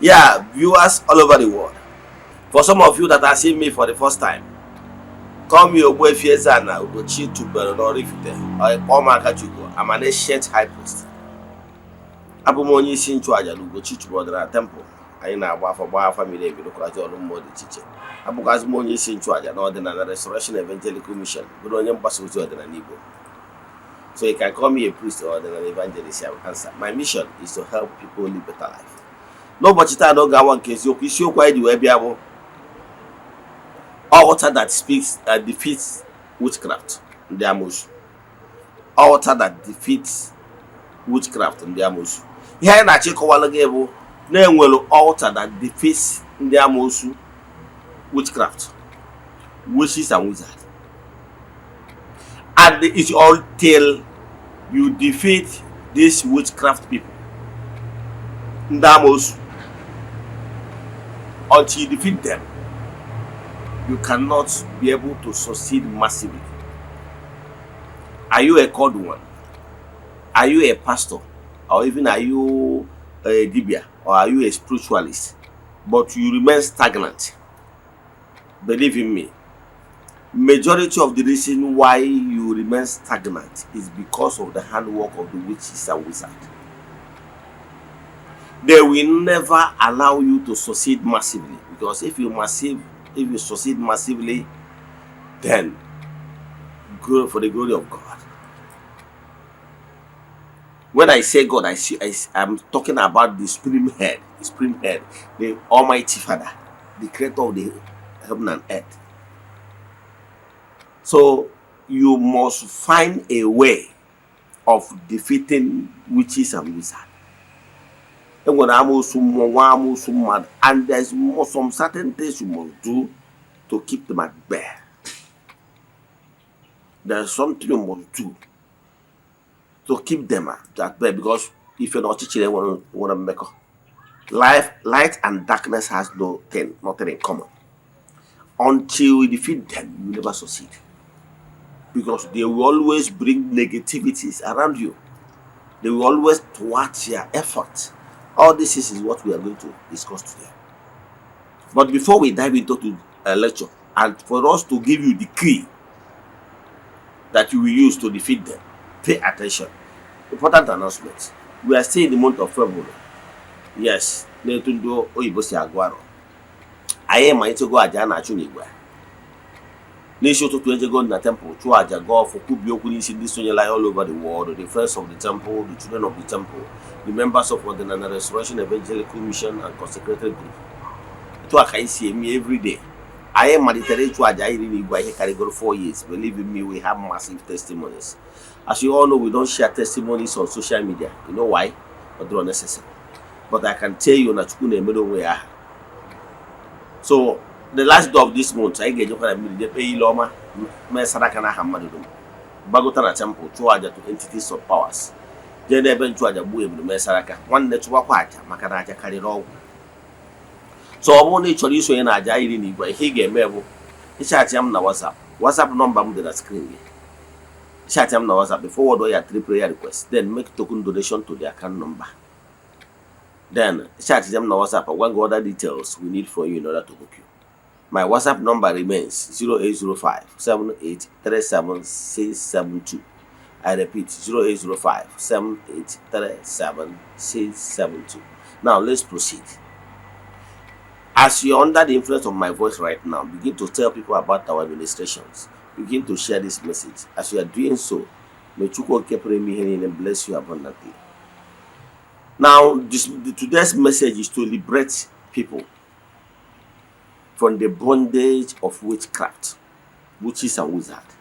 Yeah, viewers all over the world. For some of you that are seeing me for the first time, call me Ogbuefi Ezeana, ugochitubelu na Oraifite, or I'm an ancient high priest. Abụ m onye isi nchụaja na ugochitubelu ọdịnala temple. Anyị na-agba afọ gbaa afa miri emi n'ụkwụazị ọrụ mmụọ dị iche iche. Abụkwazị m onye isi nchụaja na ọdịnala Restoration Evangelical Mission, bụrụ onye mgbasa ozi ọdịnala Igbo. So you can call me a priest or an evangelist. I will answer. My mission is to help people live better life. N'ụbọchị taa n'oge awa nke eziokwu isiokwu anyị dị wee bịa bụ altar that speaks defeats witchcraft ndị Amosu. Altar that defeats witchcraft ndị Amosu. Ihe anyị na-achọ ịkọwalụ gị bụ na-enwelu altar that defeats ndị Amosu witchcraft, witches and wizards. And it's all till you defeat these witchcraft people, ndị Amosu. Until you defeat them, you cannot be able to succeed massively. Are you a called one? Are you a pastor? Or even are you a dibia? Or are you a spiritualist? But you remain stagnant. Believe in me, majority of the reason why you remain stagnant is because of the handwork of the witches and wizards. They will never allow you to succeed massively, because if you succeed massively, then go for the glory of God. When I say God, I'm talking about the supreme head, the Almighty Father, the creator of the heaven and earth. So you must find a way of defeating witches and wizards. And there's some certain things you must do to keep them at bay. There's something you must do to keep them at bay, because if you're not teaching them, want to make light and darkness has nothing in common. Until you defeat them, you never succeed, because they will always bring negativities around you. They will always thwart your effort. All this is what we are going to discuss today. But before we dive into a lecture, and for us to give you the key that you will use to defeat them, pay attention. Important announcement. We are still in the month of February. Yes, Netundo Oyibosi Agwaro. I am my to go Eze-Ana Chunigwe. Nation to go in the temple, to Ajago for Kubiokunis in this all over the world, the friends of the temple, the children of the temple, the members of the Restoration Evangelical Mission and consecrated group. To I see me every day. I am mandatory to Ajayi carry 4 years. Believe in me, we have massive testimonies. As you all know, we don't share testimonies on social media. You know why? But they're unnecessary. But I can tell you that you know where I am. So the last day of this month, I get you for a minute. Pay Loma, Mesarakana Hamadum, Bagotana Temple, to entities of powers. Then they went to Ajabu, Mesaraka, one network, Makanaja carried all. So I want to introduce you in Ajayi, but he gave me a chat na WhatsApp. WhatsApp number on the screen. Chat na WhatsApp before do your 3 prayer requests. Then make token donation to the account number. Then chat them na WhatsApp and one other details we need for you in order to book you. My WhatsApp number remains 0805 7837 672. I repeat 0805 7837 672. Now let's proceed. As you're under the influence of my voice right now, begin to tell people about our administrations. Begin to share this message. As you are doing so, may Chukwu and bless you abundantly. Now, today's message is to liberate people from the bondage of witchcraft, witches and wizards.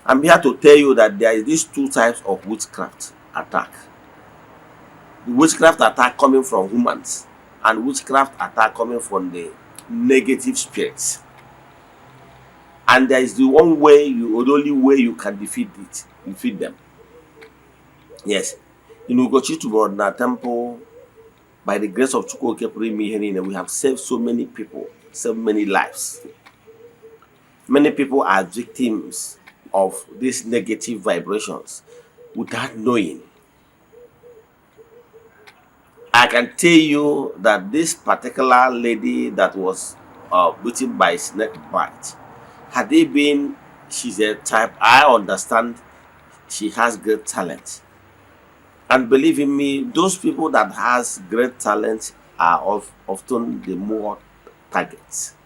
I'm here to tell you that there is these 2 types of witchcraft attack. The witchcraft attack coming from humans, and witchcraft attack coming from the negative spirits. And there is the only way you can defeat them. Yes. In ugochitubelu temple, by the grace of Chukwu, we have saved so many people, so many lives. Many people are victims of these negative vibrations without knowing. I can tell you that this particular lady that was bitten by snake bite, had it been she's a type, I understand she has great talent. And believe in me, those people that has great talent are often the more targets.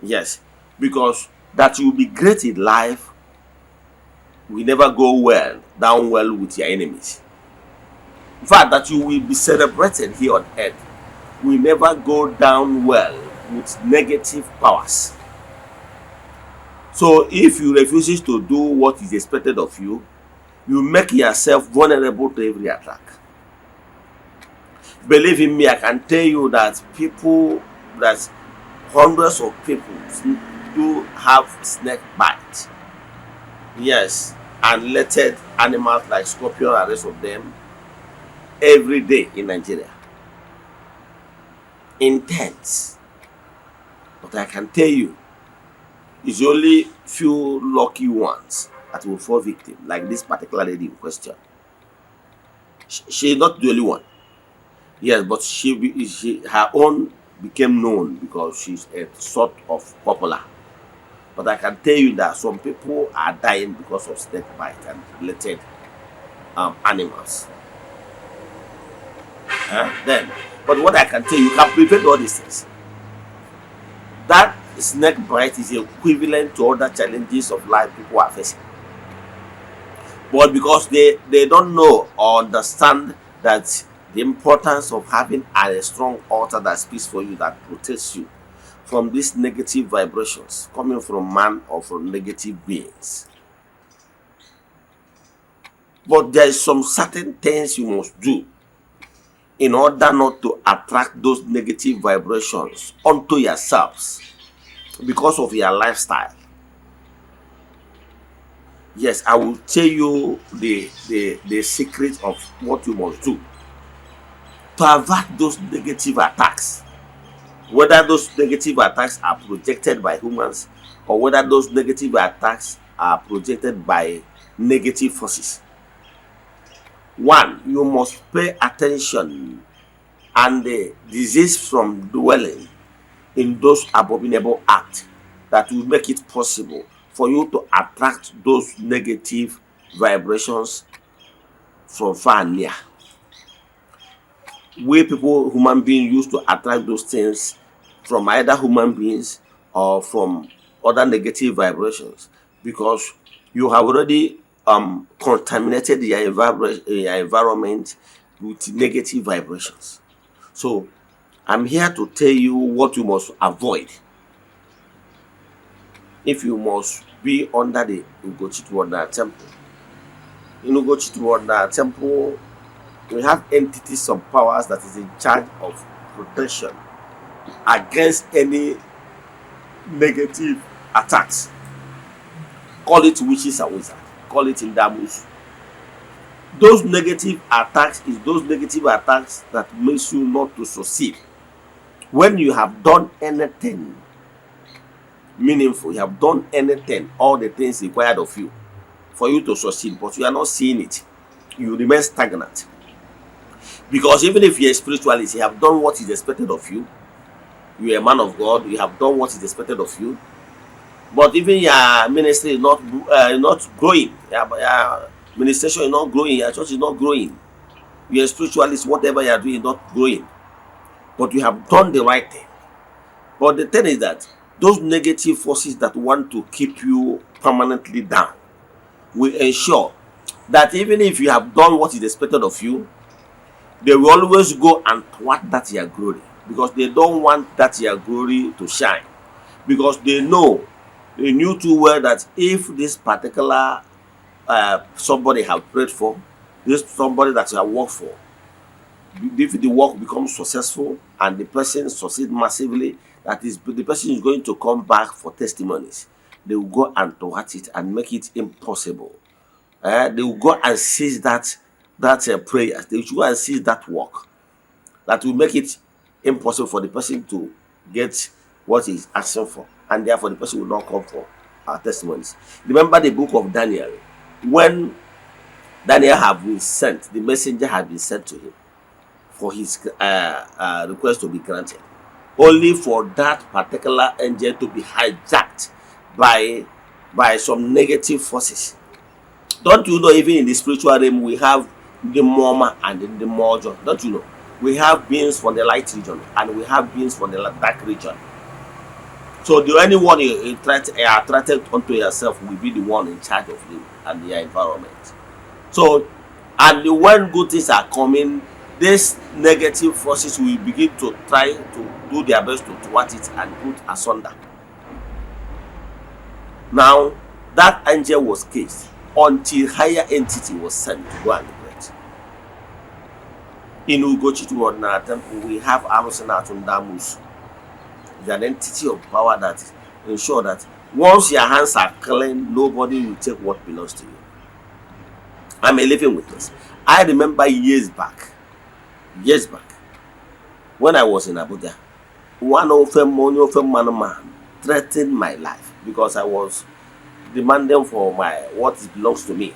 Yes, because that you will be great in life will never go down well with your enemies. In fact, that you will be celebrated here on earth will never go down well with negative powers. So if you refuses to do what is expected of you, you make yourself vulnerable to every attack. Believe in me, I can tell you that hundreds of people do have snake bite. Yes, and related animals like scorpion and the rest of them every day in Nigeria. Intense. But I can tell you, it's only few lucky ones that will fall victim, like this particular lady in question. She is not the only one. Yes, but her own became known because she's a sort of popular. But I can tell you that some people are dying because of snake bite and related animals. Then, but what I can tell you, can prevent all these things. That snake bite is equivalent to other challenges of life people are facing. But because they don't know or understand that the importance of having a strong altar that speaks for you, that protects you from these negative vibrations coming from man or from negative beings. But there is some certain things you must do in order not to attract those negative vibrations onto yourselves because of your lifestyle. Yes, I will tell you the secret of what you must do to avert those negative attacks. Whether those negative attacks are projected by humans or whether those negative attacks are projected by negative forces. One, you must pay attention and the disease from dwelling in those abominable acts that will make it possible for you to attract those negative vibrations from far and near. We people, human beings, used to attract those things from either human beings or from other negative vibrations because you have already contaminated your environment with negative vibrations. So I'm here to tell you what you must avoid if you must be under the Ugochitubelu temple. In Ugochitubelu temple, we have entities of powers that is in charge of protection against any negative attacks. Call it witches and wizards, call it in Amosu. Those negative attacks is those negative attacks that makes you not to succeed. When you have done anything meaningful, you have done anything, all the things required of you for you to succeed, but you are not seeing it, you remain stagnant. Because even if you're a spiritualist, you have done what is expected of you, you're a man of God, you have done what is expected of you, but even your ministry is not growing, your ministration is not growing, your church is not growing, you're a spiritualist, whatever you are doing is not growing, but you have done the right thing. But the thing is that those negative forces that want to keep you permanently down will ensure that even if you have done what is expected of you, they will always go and thwart that your glory, because they don't want that your glory to shine, because they knew too well that if this particular somebody have prayed for, this somebody that you have worked for, if the work becomes successful and the person succeeds massively, that is, the person is going to come back for testimonies. They will go and thwart it and make it impossible. They will go and seize that prayer. They will go and seize that work that will make it impossible for the person to get what he's asking for, and therefore the person will not come for testimonies. Remember the book of Daniel, when Daniel had been sent, the messenger had been sent to him for his request to be granted, only for that particular angel to be hijacked by some negative forces. Don't you know, even in the spiritual realm, we have the Moma and the Mojo? Don't you know? We have beings from the light region and we have beings from the dark region. So the only one you attracted onto yourself will be the one in charge of you and your environment. So, and when good things are coming, these negative forces will begin to try to do their best to thwart it and put asunder. Now, that angel was caged until higher entity was sent to go and liberate. In Ugochitubelu temple, we have Amosu. It's an entity of power that ensure that once your hands are clean, nobody will take what belongs to you. I'm a living witness. I remember years back, when I was in Abuja, one of them man threatened my life because I was demanding for what belongs to me.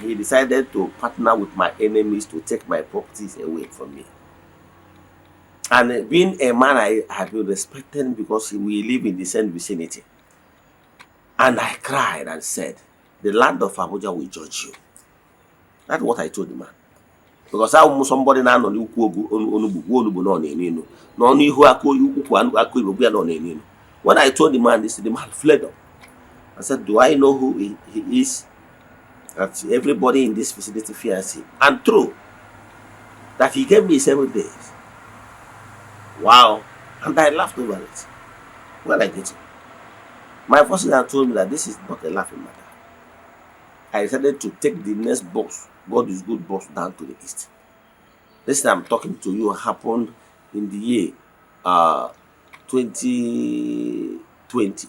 He decided to partner with my enemies to take my properties away from me. And being a man I have been respected because we live in the same vicinity. And I cried and said, the land of Abuja will judge you. That's what I told the man. Because I was somebody now on when I told the man this, the man fled up. I said, do I know who he is? That everybody in this vicinity fears him. And true, that he gave me 7 days. Wow. And I laughed over it. When I get it, my first told me that this is not a laughing matter. I decided to take the next bus, God is good bus, down to the east. This time I'm talking to you happened in the year 2020.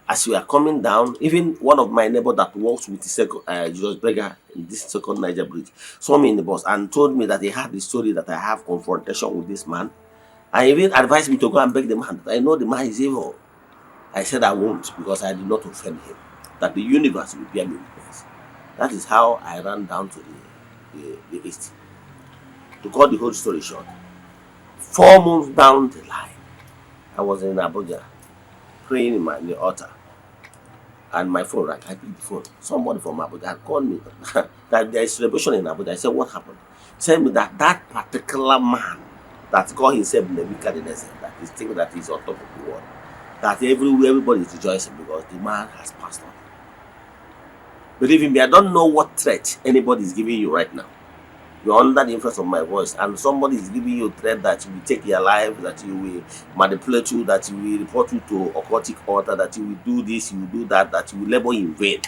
As we are coming down, even one of my neighbors that works with the second Jesus Beggar in this second Niger bridge saw me in the bus and told me that he had the story that I have confrontation with this man. And even advised me to go and beg the man. I know the man is evil. I said I won't because I did not offend him. That the universe will bear me witness. That is how I ran down to the east. To cut the whole story short, 4 months down the line, I was in Abuja praying in the altar. And my phone rang. I picked the phone. Somebody from Abuja had called me that there is celebration in Abuja. I said, what happened? He said me that particular man that called himself Nebuchadnezzar, that is thinking that he's on top of the world, that everybody is rejoicing because the man has passed on. Believe me, I don't know what threat anybody is giving you right now. You're under the influence of my voice, and somebody is giving you a threat that you will take your life, that you will manipulate you, that you will report you to occultic altar, that you will do this, you will do that, that you will labor in vain,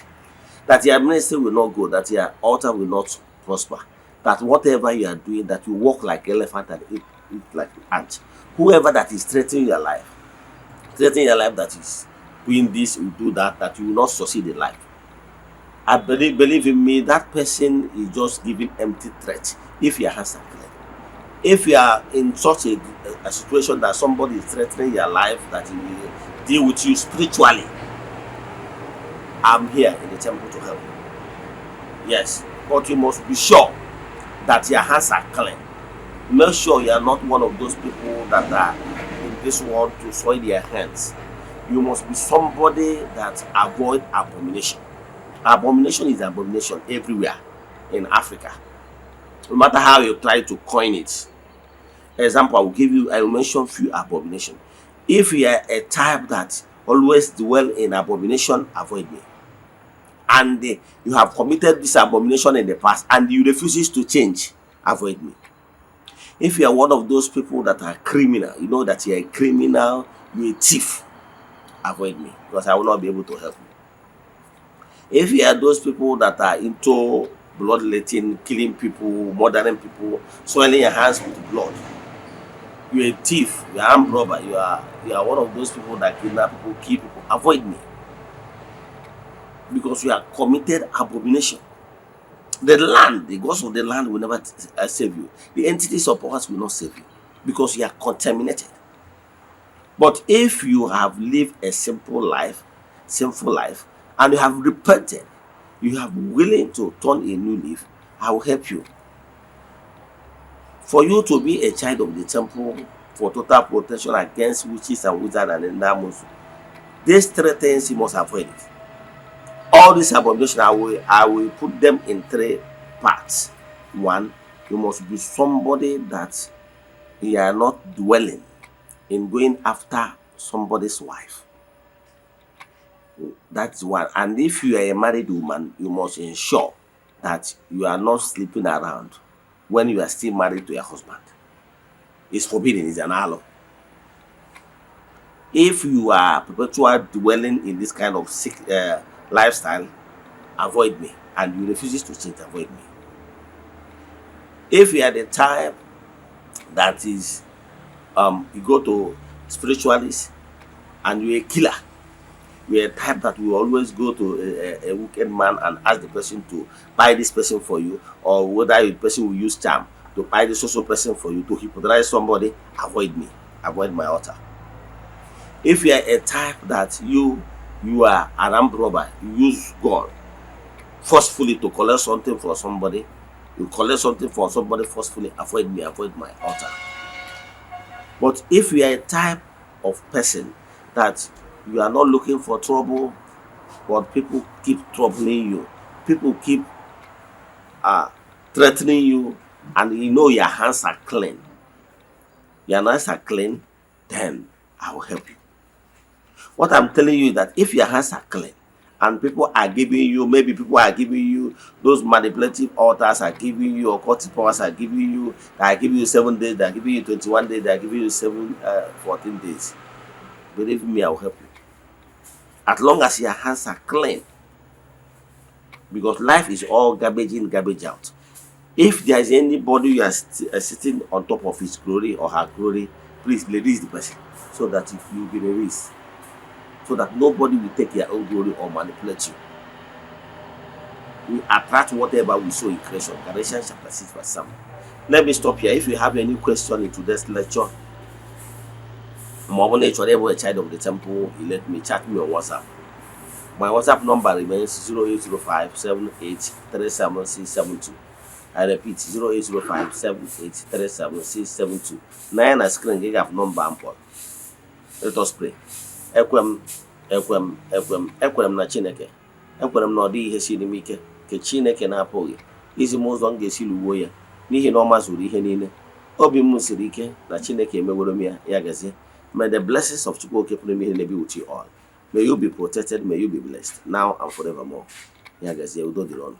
that your ministry will not go, that your altar will not prosper, that whatever you are doing, that you walk like elephant and eat like ant. Whoever that is threatening your life that is doing this, will do that, that you will not succeed in life. I believe in me, that person is just giving empty threat. If your hands are clear, if you are in such a situation that somebody is threatening your life, that he will deal with you spiritually, I'm here in the temple to help you. Yes, but you must be sure that your hands are clean. Make sure you are not one of those people that are in this world to soil their hands. You must be somebody that avoid abomination. Abomination is abomination everywhere in Africa, no matter how you try to coin it. Example, I will mention few abomination. If you are a type that always dwell in abomination, avoid me. And you have committed this abomination in the past and you refuses to change, avoid me. If you are one of those people that are criminal, you know that you are a criminal, you are a thief, avoid me because I will not be able to help you. If you are those people that are into bloodletting, killing people, murdering people, soiling your hands with blood, you are a thief, you are armed robber, you are one of those people that kidnap people, kill people, avoid me. Because you are committed abomination. The land, the gods of the land will never save you. The entities of powers will not save you because you are contaminated. But if you have lived a sinful life, and you have repented, you have willing to turn a new leaf, I will help you. For you to be a child of the temple for total protection against witches and wizards and Amosu, these three things you must avoid it. All these abominations, I will put them in three parts. One, you must be somebody that you are not dwelling in going after somebody's wife. That's one. And if you are a married woman, you must ensure that you are not sleeping around when you are still married to your husband. It's forbidden, it's an law. If you are perpetually dwelling in this kind of sick lifestyle, avoid me. And you refuse to change, avoid me. If you are the type that is you go to spiritualists and you're a killer, you're a type that will always go to a wicked man and ask the person to buy this person for you, or whether the person will use charm to buy this social person for you, to hypnotize somebody, avoid me, avoid my altar. If you are a type that you are an armed robber, you use God forcefully to collect something for somebody, you collect something for somebody forcefully, avoid me, avoid my altar. But if you are a type of person that you are not looking for trouble, but people keep troubling you, people keep threatening you, and you know your hands are clean, then I will help you. What I'm telling you is that if your hands are clean and people are giving you, maybe people are giving you, those manipulative altars are giving you, occultic powers are giving you, they are giving you 7 days, they are giving you 21 days, they are giving you 14 days. Believe me, I will help you. As long as your hands are clean. Because life is all garbage in, garbage out. If there is anybody you are sitting on top of his glory or her glory, please release the person so that if you be released, so that nobody will take your own glory or manipulate you. We attract whatever we sow in creation. Galatians chapter 6 verse 7. Let me stop here. If you have any question in today's lecture, a child of the temple, let me chat me on WhatsApp. My WhatsApp number remains 0805 7837672. I repeat, 0805 7837672. 9 na screen gig have number ample. Let us pray. Ekwem na Chineke. Ekwem na ọ dị ihe siri m ike ke Chineke na-apụghị izi m ụzọ m ga-esi luwo ya n'ihi na ọ mazuru ihe niile. Obi m siri ike na Chineke emeworo m ya gazie. May the blessings of Chukwu Oke Pụrụ Ime Ihe be with you all. May you be protected, may you be blessed now and forevermore. Ya gazie, udo dịrị ọnụ.